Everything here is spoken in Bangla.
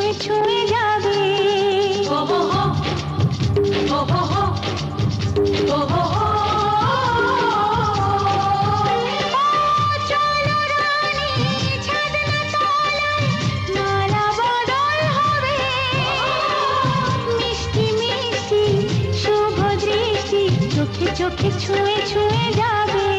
ছুঁয়ে ছুঁয়ে যাবে। ও হো হো, ও হো হো, ও হো হো। চলো রানী ছাদনা তলায়, মালা বদল হবে। মিষ্টি মিষ্টি শুভ দৃষ্টি চোখে চোখে ছুঁয়ে ছুঁয়ে যাবে।